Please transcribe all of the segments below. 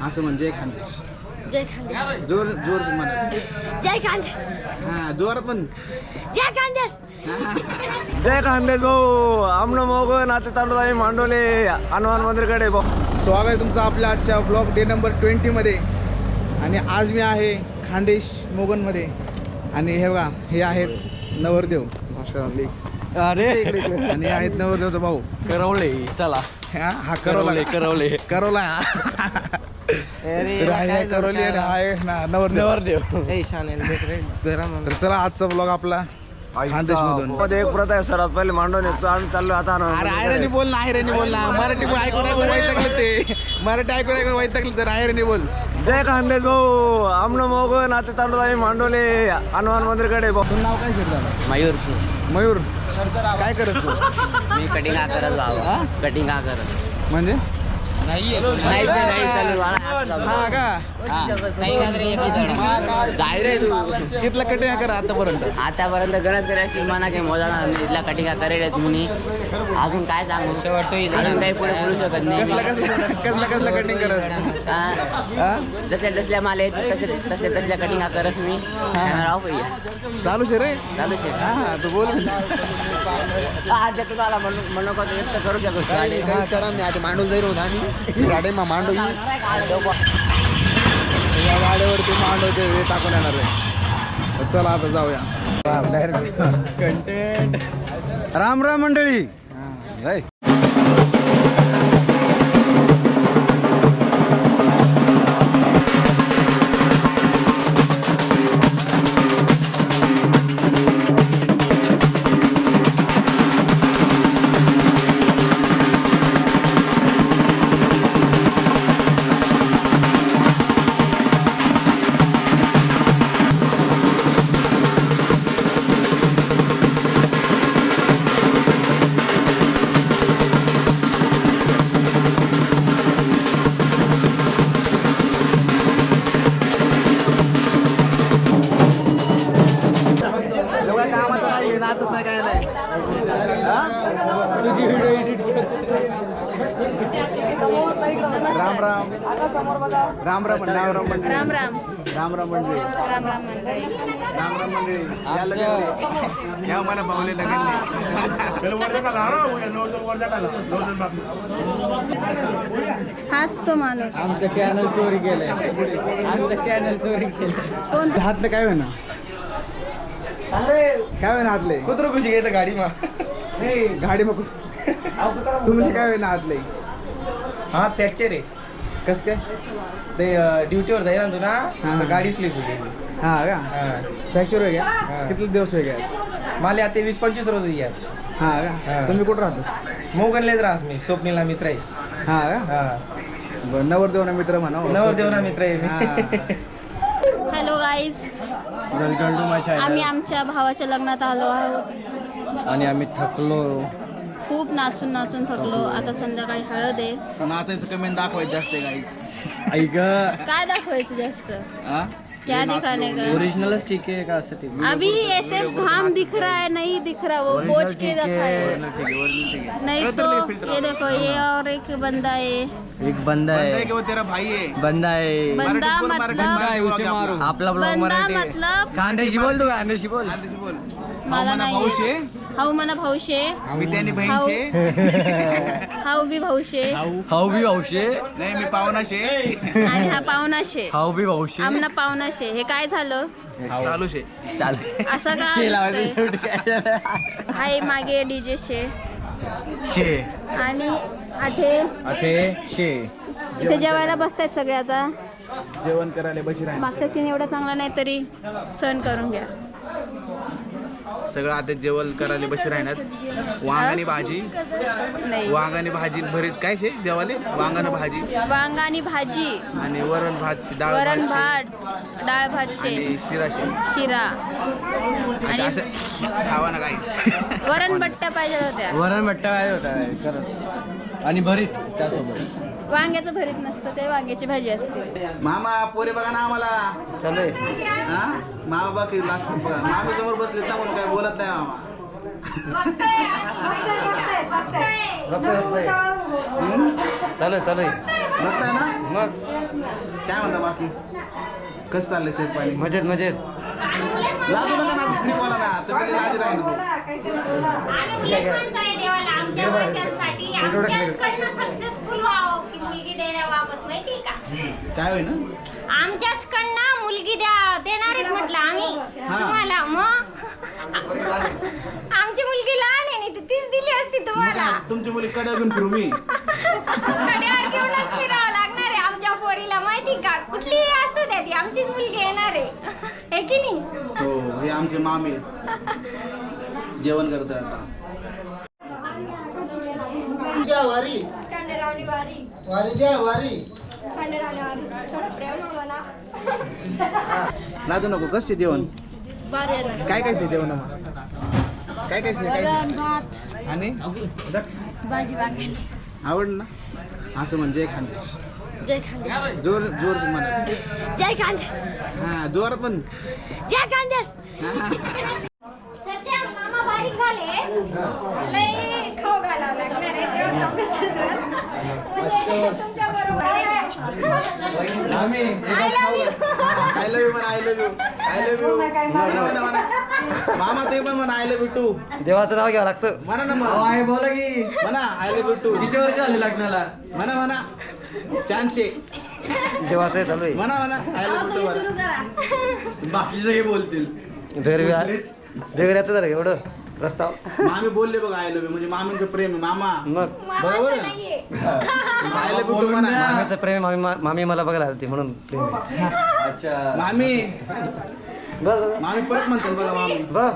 असं म्हणजे खानदेश. जय खानदेश. जोर जोर म्हणा. जय खानदेश. हा जोरात पण. जय खानदेश. जय खानदेश भाऊ. आमनं मोगन आता चालू आहे मांडोले हनुमान मंदिरकडे भाऊ. स्वागत आहे तुमचं आपल्या आजच्या ब्लॉग डे नंबर 20 मध्ये. आणि आज मी आहे खानदेश मोगनमध्ये. आणि हे बघा हे आहेत नवरदेव. अरे आणि हे आहेत नवरदेवचा भाऊ करवले. चला हा करवला करवले करवला करवली आहे ना नवरदेव. तर चला आजचा ब्लॉग आपला खानदेश मधून. एक प्रथा आहे सर्वात पहिले मांडून येतो आम्ही चाललो आता आयराणी बोल ना आयराणी बोल ना. मराठी ऐकून वैतागलं ते. मराठी ऐकून वैतागलं तर आयराणी बोल. जय खानदेश भाऊ. आमनं मोगन आता चालू आहे मांडोले हनुमान मंदिरकडे भाऊ. तुझं नाव काय सर झालं? मयूर. मयूर काय करत तू? मी कटिंग करत जावं. कटिंग करत म्हणजे नाही चालू हा का जाय रे तू. कितला कटिंग करा आतापर्यंत गरज करायची मना काही मोजा इथला कटिंग करेल तुम्ही. अजून काय सांगू अजून काही पुढे बोलू शकत नाही. कसला कटिंग करत जसल्या तसल्या माल तसल्या कटिंग करस मी. कॅमेरा ऑफ चालू शे रे चालू शे. हा तू बोल. आज तुम्हाला म्हणू का व्यक्त करू शकतो. मांडू जाईल होता आम्ही गाडी मांडू या गाड्यावरती मांडवते हे टाकून येणार आहे. चला आता जाऊया. कंटेंट. राम राम मंडळी. नाचत नाही काय नाही. तुझी व्हिडिओ एडिट राम राम राम राम राम राम मंडळी. राम राम. राम राम मंडळी. राम राम मंडळी. राम राम मंडळी. या मला पावले लगेच. हाच तो माणूस. आमचं चॅनल चोरी केलंय. आमचं चॅनल चोरी केलं. कोण? हातलं काय होईना काय होईना हातले कुत्र खुशी घ्यायचं गाडी मा नाही गाडी मग तुम्ही काय होईना हातले. हा फ्रॅक्चर आहे. कस काय ते ड्युटीवर जाईल ना तू हा. ना गाडी स्लिप होती. हा का फ्रॅक्चर हो गया हा. किती दिवस हो गया? मला आता 20-25 रोज यार. हा का हा. तुम्ही कुठं राहतस? मोगनलेच राहस मी. स्वप्नीला मित्र आहे. हा का हा बरं नवरदेवना मित्र म्हणा. नवरदेवना मित्र आहे हा. मी. Hello guys. Welcome to my आम्ही आमच्या भावाच्या लग्नात आलो आहोत. आणि आम्ही थकलो. खूप नाचून नाचून थकलो. आता संध्याकाळी हळद आहे. नाचायचं कमेंट दाखवायचं जास्त आहे गाईस. ऐक काय दाखवायचं जास्त? हा क्या दिखाने का? ओरिजिनलच ठीक आहे का असं ठीक अभी ऐसे घाम दिख रहा है, नहीं दिख रहा, वो बोझ के रखा है. नहीं तो ये देखो ये और एक बंदा है. एक बंदा है कि वो तेरा भाई है? बंदा आहे. बंदा मतलब आपला बंदा मतलब खानदेशी बोल तू. खानदेशी बोल. बोल. मला भाऊ नाही. शे हाऊ मना भाऊशे. मी त्याने बहीण शे. हाऊ बी भाऊशे. हाऊ बी भाऊशे. नाही मी पाहुणा शे. आणि हा पाहुणाशे. हाऊ बी भाऊशे. आमना पाहुणाशे. हे काय झालं? चालू शे. चाल असं का दिसतंय? हाय मागे डीजे शे. शे आणि आठे अथे शे. इथे जेवायला बसतायत सगळे. आता जेवण करायला बशी राहील. मागचा सीन एवढा चांगला नाही तरी सहन करून घ्या. सगळं आता जेवण करायला बशी राहणार. वांगानी भाजी नाही वांगानी भाजी भरीत काय शे जेवाले वांगानं भाजी वांगानी भाजी आणि वरण भात डाळ वरण भात भात डाळ भात शे आणि शिरा शे. शिरा आणि आणि असं खावा ना काहीच. वरण बट्ट्या पाहिजे होत्या. वरण भट्टा काय होता करत आणि भरीत त्यासोबत. वांग्याचं भरीत नसतं ते वांग्याची भाजी असते. मामा पोरे बघा ना आम्हाला चालू आहे. हा मामा बघ लास्ट बघा मामी समोर बसलेत ना म्हणून काय बोलत नाही मामा. चालू आहे. बघताय ना मग काय म्हणता बाकी कसं चाललंय शेत पाणी मजेत मजेत. लाजू नका ना ट्रिपवाला ना तर कधी लाज राहील तू म्हणतोय देवाला आमच्या घरच्यांसाठी आमच्याचकडनं सक्सेसफुल व्हावं की मुलगी देण्याबाबत माहिती का काय होईल ना आमच्याचकडनं मुलगी देणार आहेत म्हटलं आम्ही तुम्हाला मग आमची मुलगी लहान आहे नाही तर तीच दिली असती तुम्हाला तुमची मुली कडे घेऊन फिरू मी कड्यावर घेऊनच फिरावं लागणार आहे आमच्या पोरीला माहिती का कुठलीही असू द्या ती आमचीच मुलगी येणार आहे की नाही हो हे आमचे मामी जेवण करतोय आता वारी लाजू नको कसं जेवण काय काय जेवण काय काय आणि भाजी वांगे आवड ना असं म्हणजे खानदेश जय खानदेश जोर जोर म्हणा जय खानदेश हा जोरात पण जय खानदेश सध्या मामा बारीक झाले लय खाऊ घालावं लागणार आहे तेव्हा तब्येत सुधारेल. म्हणजे तुमच्याबरोबर आम्ही आय लव्ह यू म्हणा I love you I love you म्हणा म्हणा मामा ते पण म्हणा आय लव्ह यू टू देवाचं नाव घ्यावं लागतं. म्हणा ना मग बोला की म्हणा आय लव्ह यू टू किती वर्ष आले लग्नाला म्हणा म्हणा चान्स आहे देवाचं चालू आहे. म्हणा म्हणा आय लव्ह यू टू बाकी सगळे बोलतील वेगळ्याचं झालं एवढं प्रस्ताव. मामी बोलले बघा आय लव्ह यू म्हणजे मामींचं प्रेम आहे मामा मग बरोबर मामाचं नाहीये आय लव्ह यू टू म्हणा मामीचं प्रेम आहे, मामी मला बघायला आली म्हणून प्रेम आहे. मामी बघ बघ मामी परत म्हणतात बघा मामी बघ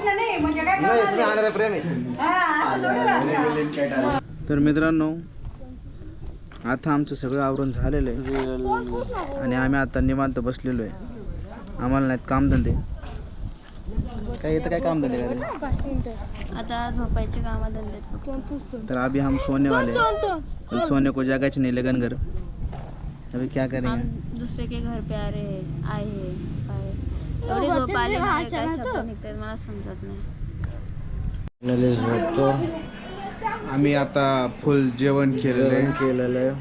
नाही तुम्ही आणायला प्रेम आहे. तर मित्रांनो आता आमचं सगळं आवरून झालेलं आहे आणि आम्ही आता निवांत बसलेलो आहे. आम्हाला नाहीत कामधंदे काय येतं काय कामधंदे करायला आता झोपायचे कामाधंदे तर अभी हम सोने वाले हैं। सोने को जगह नहीं लगन घर अभी क्या हम करेंगे दुसरे के घर पे आए हैं एवढी झोप आली मला काय शब्द निघतात मला समजत नाही. आम्ही आता फुल जेवण केलेलं आहे.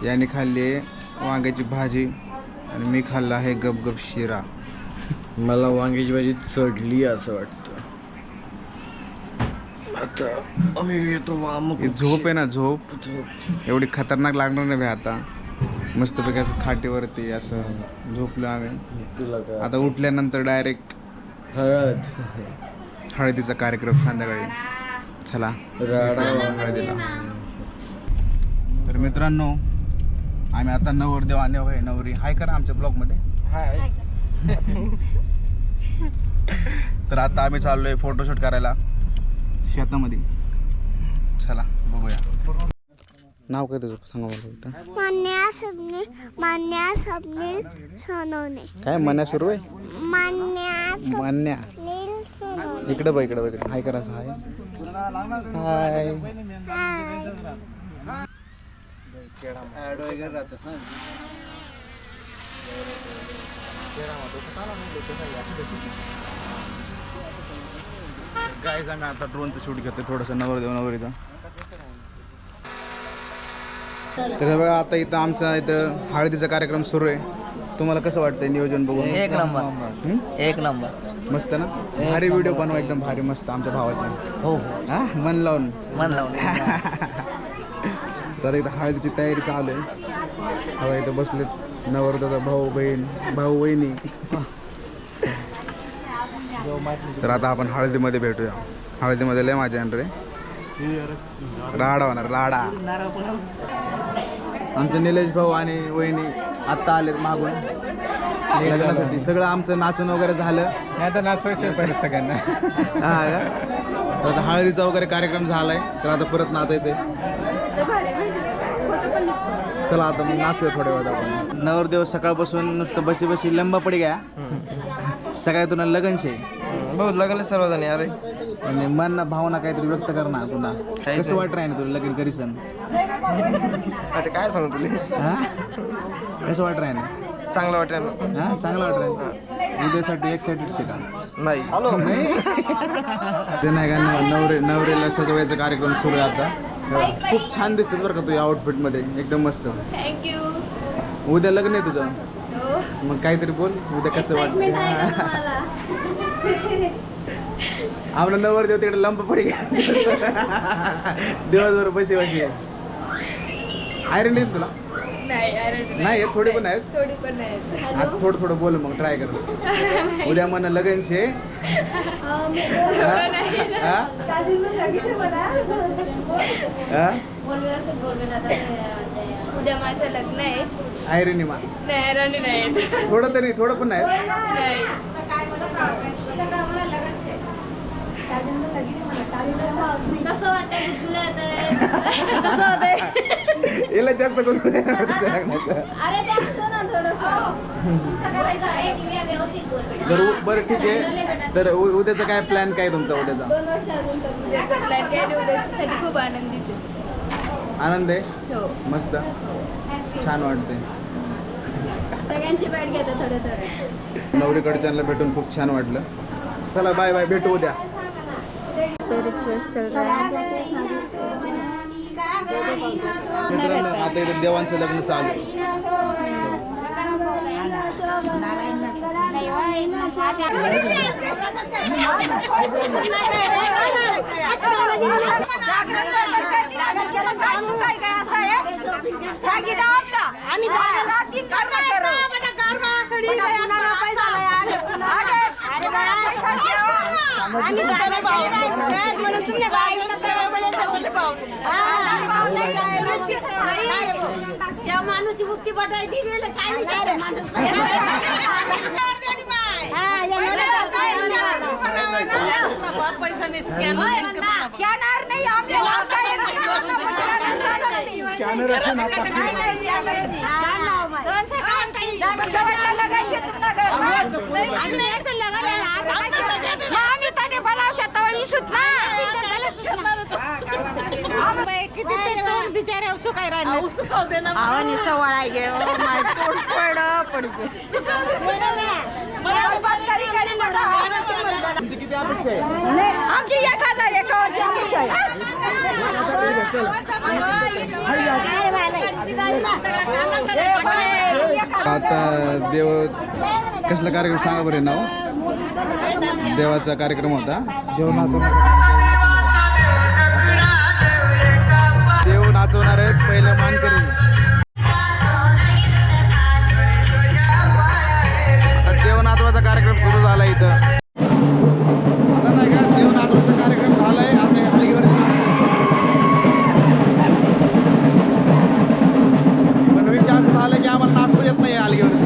याने खाल्ली आहे वांग्याची भाजी आणि मी खाल्ला आहे गपगप शिरा. मला वांग्याची भाजी चढली असं वाटतं. आता आम्ही येतो ही झोप आहे ना झोप एवढी खतरनाक लागणार नाही बे आता. मस्तपैकी असं खाटीवरती असं झोपलो आम्ही. आता उठल्यानंतर डायरेक्ट हळदीचा कार्यक्रम संध्याकाळी. चला हळदीला. तर मित्रांनो आम्ही आता नवरदेव आणि नवरी हाय करा आमच्या ब्लॉग मध्ये. तर आता आम्ही चाललोय फोटोशूट करायला शेतामध्ये. चला बघूया. नाव काय तुझं सांगा मला एकदा. मान्या स्वप्नील सोनवणे. काय मन्या सुरू आहे मन्या इकडे बघ इकडे बघ इकडे हाय करा. हाय हाय गाईज आम्ही आता ड्रोनचं शूट घेतोय थोडंसं नवरदेव नवरीचं. तर बघा आता इथं आमचा इथं हळदीचा कार्यक्रम सुरू आहे. तुम्हाला कसं वाटतंय नियोजन बघून. एक नंबर एक नंबर मस्त ना भारी व्हिडिओ बनवा एकदम भारी मस्त आमच्या भावाची. हो हा मन लावून मन लावून तर इथं हळदीची तयारी चालू आहे. हवा इथं बसलेच नवरदेवाचा भाऊ बहीण भाऊ वहिनी. तर आता आपण हळदीमध्ये भेटूया. हळदीमध्ये लय मजा येणार रे. राडा होणार राडा. आमचे निलेश भाऊ आणि वहिनी आत्ता आलेत मागून लग्नासाठी. सगळं आमचं नाचून वगैरे झालं. आता नाचवायचं पाहिजे सगळ्यांना. हा का तर आता हळदीचा वगैरे कार्यक्रम झालाय तर आता परत नाचायचंय. चला आता मग नाचूया थोड्या वेळात आपण. नवरदेव सकाळपासून नुसतं बसी बसी लंबा पडी गया. सकाळी तुला लगन शे बहुत लगन सर्वजण यार. आणि मन भावना काहीतरी व्यक्त करणार तुला. कसं वाटत राही ना तुला लगीन करीसन. आता काय सांगू तुला. हा कसं वाटत राही ना. चांगलं वाटेल. हा चांगलं वाटत राही. उद्यासाठी एक्साइटेड शे का नाही ते नाही का नवरीला सजवायचा कार्यक्रम सुरू आहे आता. खूप छान दिसतेस बरं का तू या आउटफिट मध्ये, एकदम मस्त. थँक्यू. उद्या लग्न आहे तुझं, हो. मग काहीतरी बोल उद्या कसं एक्साइटमेंट आहे का वाटतं. तुम्हाला? आपला नवर देव तिकडे लंप पडी दिवसभर पैसे वाशी आयरन नाही तुला? नाही येत, थोडी पण आहेत. थोडी पण आहे. आज थोडं थोडं बोल, मग ट्राय कर. उद्या मन लगन शे. उद्या माझं लग्न आहे. आयरनी मा नाही राणी नाही. थोडं तरी, थोडं पण नाही. कसं वाटतंय तुला कसं होतंय? याला जास्त करून अरे ते असतं ना थोडं तुमचं करायचं आहे की मी व्यवस्थित बोलते. जर बरं ठीक आहे, तर उद्याचा काय प्लॅन काय तुमचा उद्याचा? 2 वर्ष अजून तर उद्याचा प्लॅन काय नाही. उद्यासाठी खूप आनंदित आहे. आनंद आहे, हो. मस्त, छान वाटते. सगळ्यांची बॅट घेतो थोडे थोडे. नवरीकडच्यांना भेटून खूप छान वाटलं. चला बाय बाय, भेटू उद्या. मित्रांनो, आता इथे देवांचं लग्न चालू आहे. या माणूस मुक्ती पटायची गेले काय बिचारे सुकाय राहिले वळाय गे तुमची किती अपेक्षा आहे? आमची 1000 एकावरची अपेक्षा आहे. आता देव कसला कार्यक्रम सांगा बरं नाव? देवाचा कार्यक्रम होता. देव नाचवणार आहेत पहिले मानकरी. आता देव नाचवायचा कार्यक्रम सुरू झाला इथं. आता नाही का, देव नाचवायचा कार्यक्रम झालाय. आता हे हलगीवरती नाचतोय. पण विषय असं झाला की आम्हाला नाचता येत नाही हलगीवरती.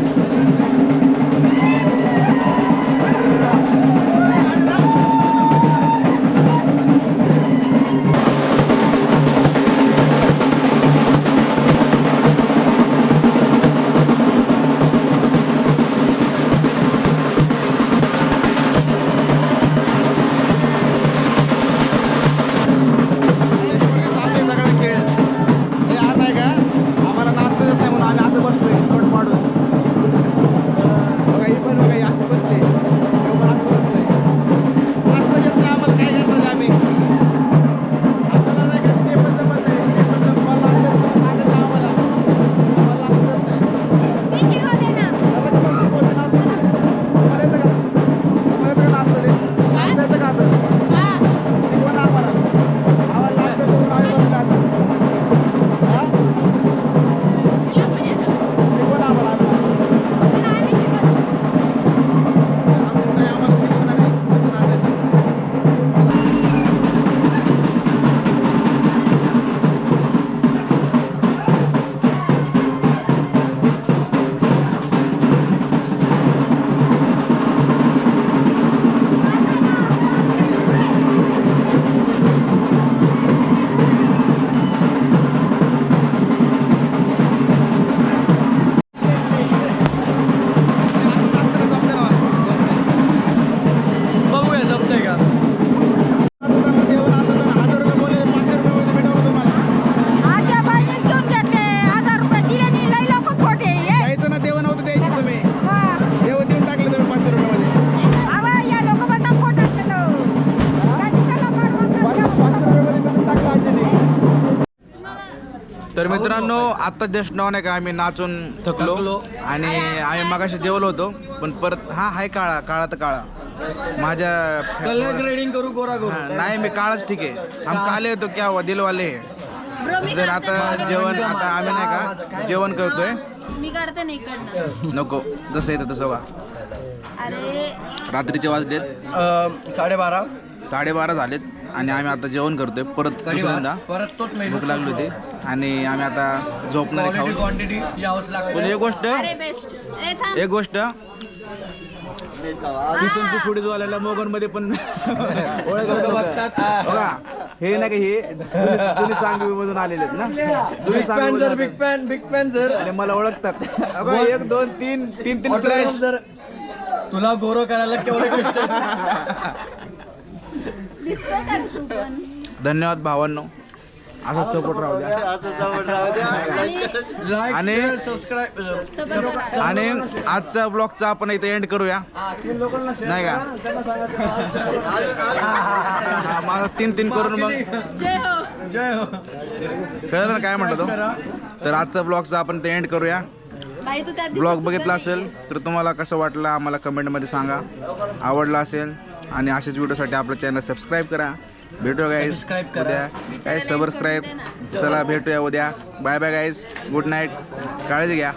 तर मित्रांनो आता जस्ट नाव नाही का आम्ही नाचून थकलो आणि आम्ही मगाशी जेवलो होतो पण परत हा हाय काळा काळा तर काळा माझ्या ग्रेडिंग करू गोरा करू नाही मी काळाच ठीक आहे हम काले तो क्या हुआ दिल वाले ब्रो मी तर आता जेवण आता आम्ही नाही का जेवण करतोय मी काढते नाही इकडनं नको जसं येतं तसं का अरे रात्रीचे वाजलेत 12:30 झालेत आणि आम्ही आता जेवण करतोय परत दुसऱ्यांदा परत तोच भूक लागली होती आणि आम्ही आता झोपणार आहे खाऊन क्वांटिटी यावंच लागतं पण एक गोष्ट अरे बेस्ट ए थांब एक गोष्ट किसनची फुडीज वाल्याला मोगनमध्ये पण बघा हे ना हे जुनी सांगवी मधून आलेले आहेत ना जुनी सांगवी बिग फॅन सर आणि मला ओळखतात बघा 1 2 3 3 फ्लॅश तुला गोरो करायला केवढे कष्ट दिसतोय का रे तू पण धन्यवाद भावांनो असं सपोर्ट राहू द्या आणि सबस्क्राईब आणि आजचा ब्लॉगचा आपण इथे एंड करूया नाही का मला 3 करून मग जय हो कळलं ना काय म्हटलं तो तर आजचा ब्लॉगचा आपण ते एंड करूया नाही तू त्या दिवशी ब्लॉग बघितला असेल तर तुम्हाला कसं वाटलं आम्हाला कमेंटमध्ये सांगा आवडला असेल आणि अशाच व्हिडिओसाठी आपलं चॅनल सबस्क्राईब करा भेटूया गाईज उद्या काय सबस्क्राईब चला भेटूया उद्या bye bye guys good night काळजी घ्या